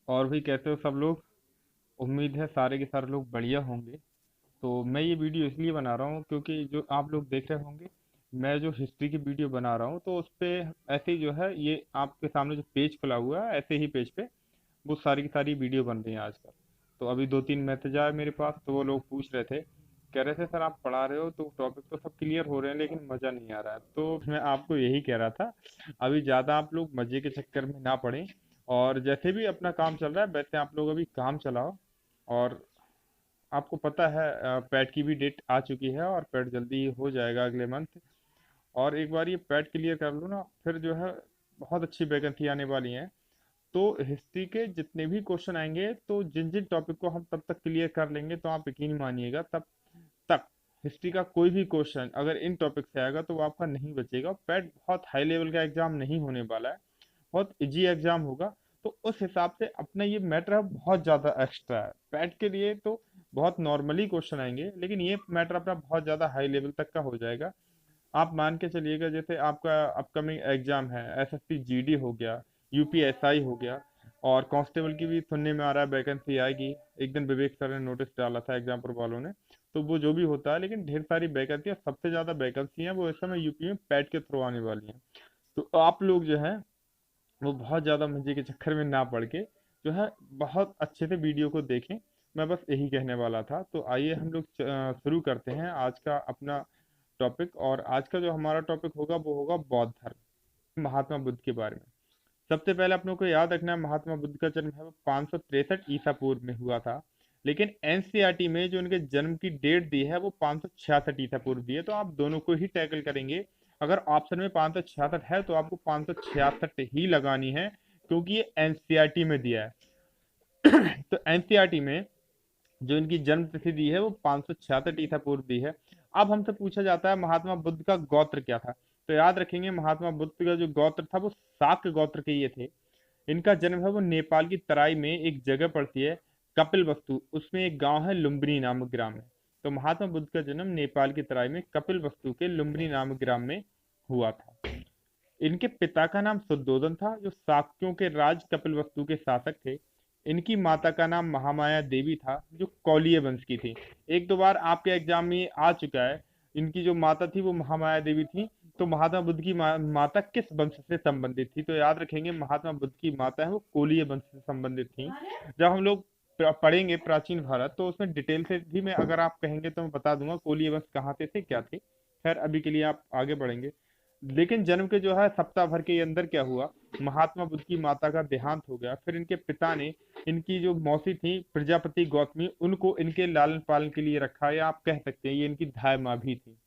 और भी कैसे हो सब लोग। उम्मीद है सारे के सारे लोग बढ़िया होंगे। तो मैं ये वीडियो इसलिए बना रहा हूँ क्योंकि जो आप लोग देख रहे होंगे, मैं जो हिस्ट्री की वीडियो बना रहा हूँ तो उस पे ऐसे ही जो है ये आपके सामने जो पेज खुला हुआ है ऐसे ही पेज पे वो सारी की सारी वीडियो बन रही हैं आजकल। तो अभी दो तीन मैसेज आए मेरे पास, तो वो लोग पूछ रहे थे, कह रहे थे सर आप पढ़ा रहे हो तो टॉपिक तो सब क्लियर हो रहे हैं लेकिन मज़ा नहीं आ रहा है। तो मैं आपको यही कह रहा था, अभी ज़्यादा आप लोग मज़े के चक्कर में ना पड़ें, और जैसे भी अपना काम चल रहा है वैसे आप लोग अभी काम चलाओ। और आपको पता है पैट की भी डेट आ चुकी है और पैट जल्दी हो जाएगा अगले मंथ। और एक बार ये पैट क्लियर कर लो ना, फिर जो है बहुत अच्छी वैकेंसी आने वाली हैं। तो हिस्ट्री के जितने भी क्वेश्चन आएंगे, तो जिन जिन टॉपिक को हम तब तक क्लियर कर लेंगे, तो आप यकीन मानिएगा तब तक हिस्ट्री का कोई भी क्वेश्चन अगर इन टॉपिक से आएगा तो वो आपका नहीं बचेगा। पैट बहुत हाई लेवल का एग्जाम नहीं होने वाला है, बहुत इजी एग्जाम होगा। तो उस हिसाब से अपना ये मैटर है बहुत ज़्यादा एक्स्ट्रा है। पैट के लिए तो बहुत नॉर्मली क्वेश्चन आएंगे, लेकिन ये मैटर अपना बहुत ज़्यादा हाई लेवल तक का हो जाएगा। आप मान के चलिएगा जैसे आपका अपकमिंग एग्जाम है, एसएससी जीडी हो गया, यूपीएसआई हो गया, और कांस्टेबल की भी सुनने में आ रहा है वैकेंसी आएगी। एक दिन विवेक सर ने नोटिस डाला था एग्जाम्पल वालों ने। तो वो जो भी होता है, लेकिन ढेर सारी वैकेंसी, सबसे ज़्यादा वैकेंसी हैं वो इस समय यूपी में पैट के थ्रू आने वाली हैं। तो आप लोग जो है वो बहुत ज़्यादा मजे के चक्कर में ना पड़ के जो है बहुत अच्छे से वीडियो को देखें। मैं बस यही कहने वाला था। तो आइए हम लोग शुरू करते हैं आज का अपना टॉपिक। और आज का जो हमारा टॉपिक होगा वो होगा बौद्ध धर्म, महात्मा बुद्ध के बारे में। सबसे पहले अपनों को याद रखना है, महात्मा बुद्ध का जन्म है वो 563 ईसा पूर्व में हुआ था। लेकिन एनसीईआरटी में जो उनके जन्म की डेट दी है वो 566 ईसा पूर्व दी है। तो आप दोनों को ही टैकल करेंगे। अगर ऑप्शन में 566 है तो आपको 566 ही लगानी है, क्योंकि ये एनसीईआरटी में दिया है। तो एनसीईआरटी में जो इनकी जन्म तिथि दी है वो 566 ईसा पूर्व दी है। अब हमसे पूछा जाता है महात्मा बुद्ध का गोत्र क्या था। तो याद रखेंगे, महात्मा बुद्ध का जो गोत्र था वो शाक्य गोत्र के ये थे। इनका जन्म है वो नेपाल की तराई में एक जगह पड़ती है, कपिल वस्तु, उसमें एक गांव है लुम्बिनी नामक ग्राम में। तो महात्मा बुद्ध का जन्म नेपाल की तराई में कपिल वस्तु के लुम्बिनी नामक ग्राम में हुआ था। इनके पिता का नाम शुद्धोदन था, जो शाक्यों के राज कपिलवस्तु के शासक थे। इनकी माता का नाम महामाया देवी था, जो कौलिय वंश की थी। एक दो बार आपके एग्जाम में आ चुका है। इनकी जो माता थी वो महामाया देवी थी। तो महात्मा बुद्ध की माता किस वंश से संबंधित थी? तो याद रखेंगे, महात्मा बुद्ध की माता है वो कोलीय वंश से संबंधित थी। जब हम लोग पढ़ेंगे प्राचीन भारत, तो उसमें डिटेल से भी मैं, अगर आप कहेंगे तो मैं बता दूंगा कोलीय वंश कहाँ से थे क्या थे। खैर अभी के लिए आप आगे बढ़ेंगे। लेकिन जन्म के जो है सप्ताह भर के अंदर क्या हुआ, महात्मा बुद्ध की माता का देहांत हो गया। फिर इनके पिता ने इनकी जो मौसी थी प्रजापति गौतमी, उनको इनके लालन पालन के लिए रखा, या आप कह सकते हैं ये इनकी धाय माँ भी थी।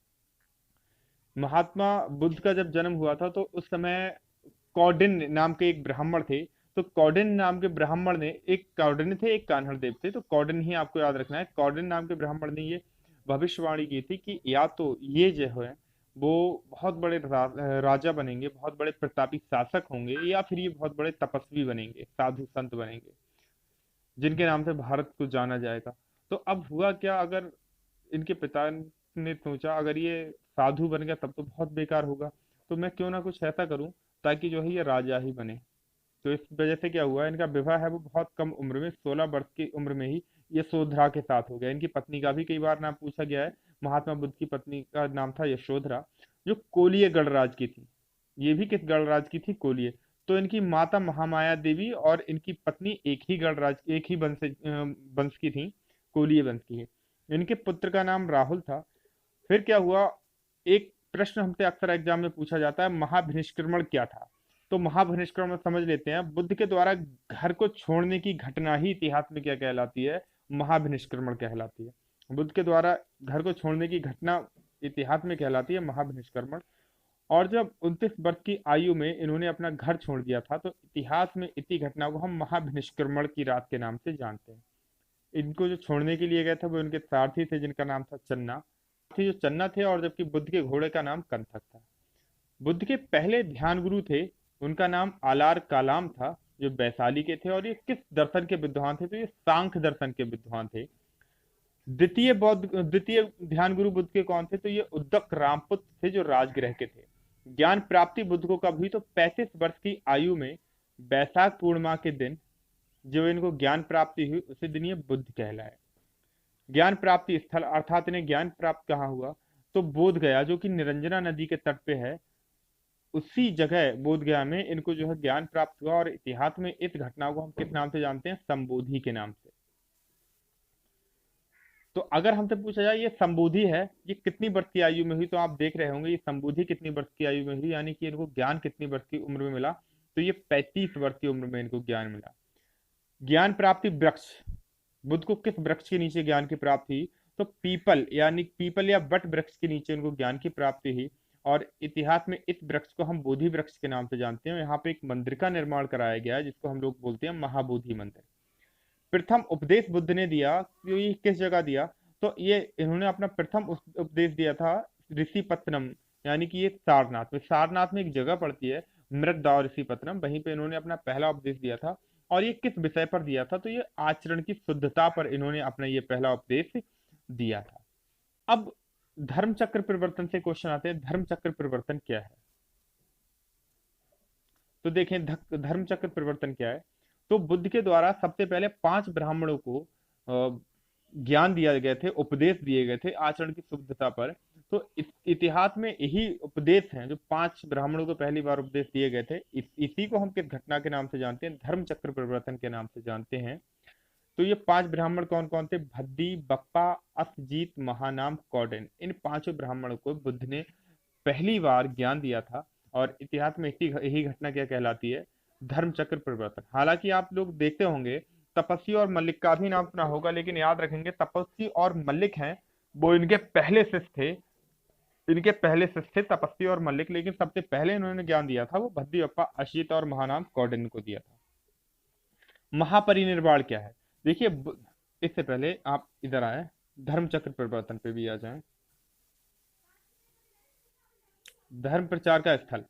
महात्मा बुद्ध का जब जन्म हुआ था तो उस समय कौंडिन्य नाम के एक ब्राह्मण थे। तो कौंडिन्य नाम के ब्राह्मण ने, एक कौंडिन्य थे एक कान्हड़ देव थे, तो कौंडिन्य ही आपको याद रखना है। कौंडिन्य नाम के ब्राह्मण ने ये भविष्यवाणी की थी कि या तो ये जो है वो बहुत बड़े राजा बनेंगे, बहुत बड़े प्रतापी शासक होंगे, या फिर ये बहुत बड़े तपस्वी बनेंगे, साधु संत बनेंगे, जिनके नाम से भारत को जाना जाएगा। तो अब हुआ क्या, अगर इनके पिता ने सोचा अगर ये साधु बन गया तब तो बहुत बेकार होगा, तो मैं क्यों ना कुछ ऐसा करूं ताकि जो है ये राजा ही बने। तो इस वजह से क्या हुआ, इनका विवाह है वो बहुत कम उम्र में, 16 वर्ष की उम्र में ही यशोधरा के साथ हो गया। इनकी पत्नी का भी कई बार नाम पूछा गया है। महात्मा बुद्ध की पत्नी का नाम था यशोधरा, जो कोलीय गणराज की थी। ये भी किस गणराज की थी? कोलीय। तो इनकी माता महामाया देवी और इनकी पत्नी एक ही गणराज, एक ही वंश की थी, कोलीय वंश की है। इनके पुत्र का नाम राहुल था। फिर क्या हुआ, एक प्रश्न हमसे अक्सर एग्जाम में पूछा जाता है, महाभिनिष्क्रमण क्या था? तो महाभिनिष्क्रमण समझ लेते हैं। बुद्ध के द्वारा घर को छोड़ने की घटना ही इतिहास में क्या कहलाती है? महाभिनिष्क्रमण कहलाती है। बुद्ध के द्वारा घर को छोड़ने की घटना इतिहास में कहलाती है महाभिनिष्क्रमण। और जब 29 वर्ष की आयु में इन्होंने अपना घर छोड़ दिया था, तो इतिहास में इसी घटना को हम महाभिनिष्क्रमण की रात के नाम से जानते हैं। इनको जो छोड़ने के लिए गए थे वो इनके सारथी थे, जिनका नाम था चन्ना, थे जो चन्ना थे, और जबकि बुद्ध के घोड़े का नाम कंथक था। बुद्ध के पहले ध्यान गुरु थे, उनका नाम आलार कालाम था, जो वैशाली के थे। और ये किस दर्शन के विद्वान थे? तो ये सांख्य दर्शन के विद्वान थे। द्वितीय ध्यान गुरु बुद्ध के कौन थे? तो ये उद्दक रामपुत्र थे, जो राजगृह के थे। ज्ञान प्राप्ति बुद्ध को कब हुई? तो 35 वर्ष की आयु में, बैसाख पूर्णिमा के दिन जो इनको ज्ञान प्राप्ति हुई उसी दिन ये बुद्ध कहलाए। ज्ञान प्राप्ति स्थल अर्थात इन्हें ज्ञान प्राप्त कहाँ हुआ, तो बोध गया जो कि निरंजना नदी के तट पे है, उसी जगह बोध गया में इनको जो है ज्ञान प्राप्त हुआ। और इतिहास में इस घटना को हम किस नाम से जानते हैं, संबोधि के नाम से। तो अगर हमसे पूछा जाए ये संबोधि है, ये कितनी वर्ष की आयु में हुई, तो आप देख रहे होंगे ये संबोधि कितनी वर्ष की आयु में हुई, यानी कि इनको ज्ञान कितनी वर्ष की उम्र में मिला, तो ये 35 वर्ष की उम्र में इनको ज्ञान मिला। ज्ञान प्राप्ति वृक्ष, बुद्ध को किस वृक्ष के नीचे ज्ञान की प्राप्ति हुई, तो पीपल यानी पीपल या बट वृक्ष के नीचे उनको ज्ञान की प्राप्ति हुई। और इतिहास में इस वृक्ष को हम बोधि वृक्ष के नाम से जानते हैं। यहाँ पे एक मंदिर का निर्माण कराया गया है जिसको हम लोग बोलते हैं महाबोधि मंदिर। प्रथम उपदेश बुद्ध ने दिया, तो ये किस जगह दिया, तो ये इन्होंने अपना प्रथम उपदेश दिया था ऋषिपत्तनम, यानी कि ये सारनाथ में एक जगह पड़ती है मृगदाव ऋषिपत्तनम, वहीं पे इन्होंने अपना पहला उपदेश दिया था। और ये किस विषय पर दिया था, तो ये आचरण की शुद्धता पर इन्होंने अपना ये पहला उपदेश दिया था। अब धर्म चक्र परिवर्तन से क्वेश्चन आते हैं, धर्म चक्र परिवर्तन क्या है। तो देखें धर्म चक्र परिवर्तन क्या है। तो बुद्ध के द्वारा सबसे पहले 5 ब्राह्मणों को ज्ञान दिया गए थे, उपदेश दिए गए थे आचरण की शुद्धता पर। तो इतिहास में यही उपदेश हैं जो 5 ब्राह्मणों को पहली बार उपदेश दिए गए थे। इसी को हम किस घटना के नाम से जानते हैं, धर्म चक्र परिवर्तन के नाम से जानते हैं। तो ये 5 ब्राह्मण कौन कौन थे, भद्दी, बप्पा, असजीत, महानाम, कौंडिन्य। इन 5 ब्राह्मणों को बुद्ध ने पहली बार ज्ञान दिया था। और इतिहास में यही घटना क्या कहलाती है, धर्म चक्र परिवर्तन। हालांकि आप लोग देखते होंगे तपस्वी और मल्लिक का भी नाम सुना होगा, लेकिन याद रखेंगे तपस्वी और मल्लिक हैं वो इनके पहले शिष्य थे, इनके पहले शिष्य थे तपस्वी और मल्लिक, लेकिन सबसे पहले इन्होंने ज्ञान दिया था वो भद्दी, बप्पा, अशित और महानाम कौंडिन्य को दिया था। महापरिनिर्वाण क्या है, देखिए इससे पहले आप इधर आए, धर्म चक्र परिवर्तन पे भी आ जाएं। धर्म प्रचार का स्थल,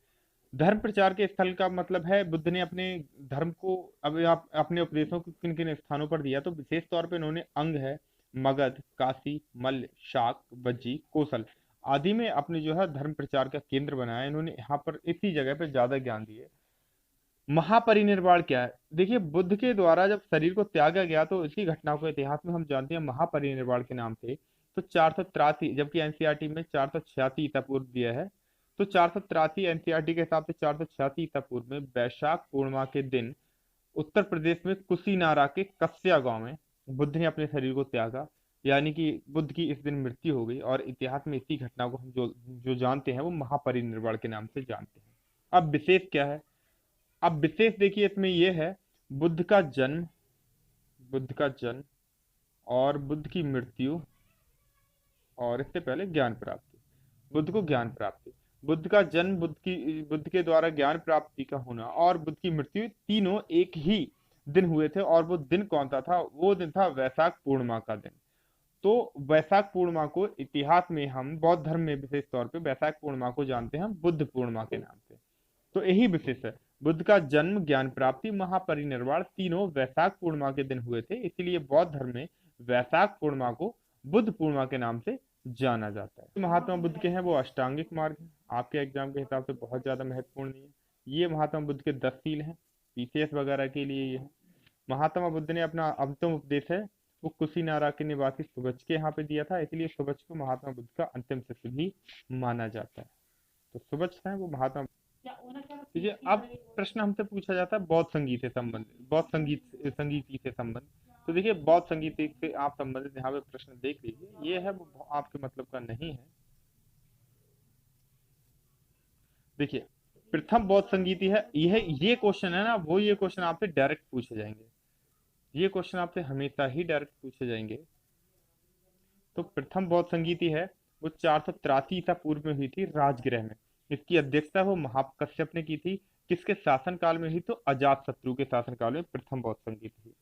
धर्म प्रचार के स्थल का मतलब है बुद्ध ने अपने धर्म को, अब आप अपने उपदेशों को किन किन स्थानों पर दिया, तो विशेष तौर पे इन्होंने अंग है, मगध, काशी, मल्ल, शाक, वज्जी, कौशल आदि में अपने जो है धर्म प्रचार का केंद्र बनाया। इन्होंने यहाँ पर इसी जगह पे ज्यादा ज्ञान दिए। महापरिनिर्वाण क्या है, देखिए बुद्ध के द्वारा जब शरीर को त्यागा गया तो इसी घटना को इतिहास में हम जानते हैं महापरिनिर्वाण के नाम से। तो 483, जबकि एनसीईआरटी में 486 ईसा पूर्व दिया है, तो 483 एनसीईआरटी के हिसाब से 486 ईसा पूर्व में वैशाख पूर्णिमा के दिन उत्तर प्रदेश में कुशीनारा के कस्या गांव में बुद्ध ने अपने शरीर को त्यागा, यानी कि बुद्ध की इस दिन मृत्यु हो गई। और इतिहास में इसी घटना को हम जो जो जानते हैं वो महापरिनिर्वाण के नाम से जानते हैं। अब विशेष क्या है, अब विशेष देखिए इसमें यह है बुद्ध का जन्म, बुद्ध का जन्म और बुद्ध की मृत्यु, और इससे पहले ज्ञान प्राप्ति, बुद्ध को ज्ञान प्राप्ति, बुद्ध का जन्म, बुद्ध के द्वारा ज्ञान प्राप्ति का होना और बुद्ध की मृत्यु, तीनों एक ही दिन हुए थे। और वो दिन कौन सा था, वो दिन था वैशाख पूर्णिमा का दिन। तो वैशाख पूर्णिमा को इतिहास में हम बौद्ध धर्म में विशेष तौर पे वैशाख पूर्णिमा को जानते हैं हम बुद्ध पूर्णिमा के नाम से। तो यही विशेष है, बुद्ध का जन्म, ज्ञान प्राप्ति, महापरिनिर्वाण तीनों वैशाख पूर्णिमा के दिन हुए थे, इसीलिए बौद्ध धर्म में वैशाख पूर्णिमा को बुद्ध पूर्णिमा के नाम से जाना जाता है। तो महात्मा बुद्ध के हैं वो अष्टांगिक मार्ग है, आपके एग्जाम के हिसाब से बहुत ज्यादा महत्वपूर्ण नहीं है। ये महात्मा बुद्ध के 10 सील हैं, पीसीएस वगैरह के लिए ये है। महात्मा बुद्ध ने अपना अंतिम उपदेश है वो कुशीनारा के निवासी सुबच के यहाँ पे दिया था, इसलिए सुबच को महात्मा बुद्ध का अंतिम शिष्य भी माना जाता है। तो सुबच है वो महात्मा। देखिए अब प्रश्न हमसे पूछा जाता है बौद्ध संगीत से संबंधित, बौद्ध संगीत से संबंध। तो देखिए बौद्ध संगीत से आप संबंधित यहाँ पे प्रश्न देख लीजिए, ये है वो आपके मतलब का नहीं है। देखिए प्रथम बौद्ध संगीति है, यह ये क्वेश्चन है ना, वो ये क्वेश्चन आपसे डायरेक्ट पूछे जाएंगे, ये क्वेश्चन आपसे हमेशा ही डायरेक्ट पूछे जाएंगे। तो प्रथम बौद्ध संगीति है वो 483 ईसा पूर्व में हुई थी राजगृह में। इसकी अध्यक्षता वो महाकश्यप ने की थी। किसके शासन काल में हुई, तो अजात शत्रु के शासन काल में प्रथम बौद्ध संगीति हुई।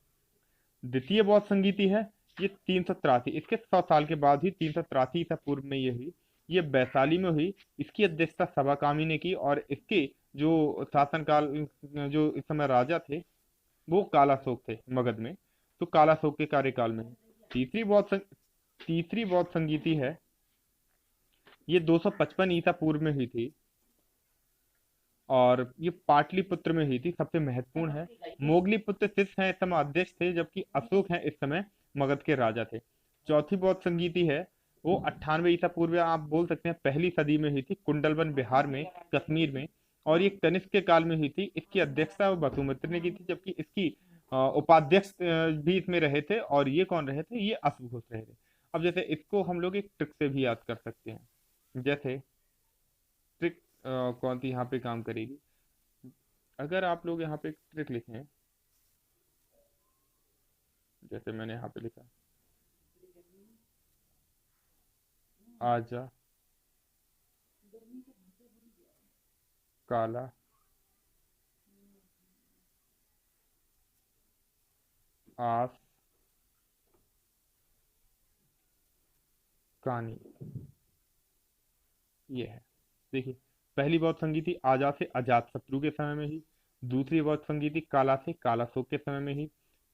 द्वितीय बौद्ध संगीति है ये 383, इसके 100 साल के बाद ही 383 ईसा पूर्व में ये हुई। ये वैशाली में हुई। इसकी अध्यक्षता सभाकामी ने की और इसके जो शासनकाल, जो इस समय राजा थे वो कालाशोक थे मगध में, तो कालाशोक के कार्यकाल में। तीसरी बौद्ध संगीति है ये 255 ईसा पूर्व में हुई थी। और ये पाटलिपुत्र में हुई थी, सबसे महत्वपूर्ण है। मोगलीपुत्र शिष्य हैं, इस समय अध्यक्ष थे, जबकि अशोक हैं इस समय मगध के राजा थे। चौथी बौद्ध संगीति है, वो 98 ईसा पूर्व, आप बोल सकते हैं पहली सदी में हुई थी, कुंडलवन बिहार में, कश्मीर में। और ये कनिष्क के काल में हुई थी। इसकी अध्यक्षता वसुमित्र ने की थी, जबकि इसकी उपाध्यक्ष भी इसमें रहे थे। और ये कौन रहे थे? ये अश्वघोष रहे थे। अब जैसे इसको हम लोग एक ट्रिक से भी याद कर सकते हैं। जैसे ट्रिक कौन सी यहाँ पे काम करेगी? अगर आप लोग यहाँ पे एक ट्रिक लिखें, जैसे मैंने यहाँ पे लिखा, आजा काला आस कानी, ये है। देखिए, पहली बौद्ध संगीति आजा से अजात शत्रु के समय में ही, दूसरी बौद्ध संगीति काला से कालाशोक के समय में ही,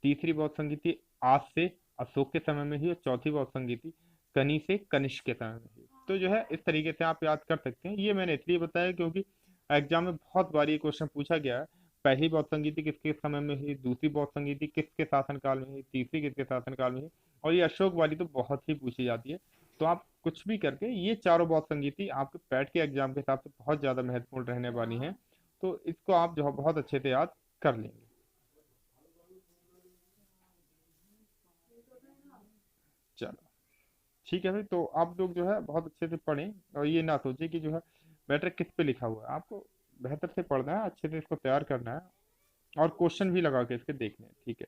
तीसरी बौद्ध संगीति आज से अशोक के समय में ही, और चौथी बौद्ध संगीति कनी से कनिष्क के समय में ही। तो जो है इस तरीके से आप याद कर सकते हैं। ये मैंने इसलिए बताया क्योंकि एग्जाम में बहुत बार ये क्वेश्चन पूछा गया है। पहली बौद्ध संगीति किसके समय में हुई, दूसरी बौद्ध संगीति किसके शासनकाल में हुई, तीसरी किसके शासनकाल में हुई, और ये अशोक वाली तो बहुत ही पूछी जाती है। तो आप कुछ भी करके ये चारों बौद्ध संगीति आपके पैट के एग्जाम के हिसाब से बहुत ज्यादा महत्वपूर्ण रहने वाली हैं। तो इसको आप जो है बहुत अच्छे से याद कर लेंगे। चलो ठीक है भाई, तो आप लोग जो है बहुत अच्छे से पढ़ें, और ये ना सोचें कि जो है मैटर किस पे लिखा हुआ है। आपको बेहतर से पढ़ना है, अच्छे से इसको तैयार करना है, और क्वेश्चन भी लगा के इसके देखने हैं। ठीक है।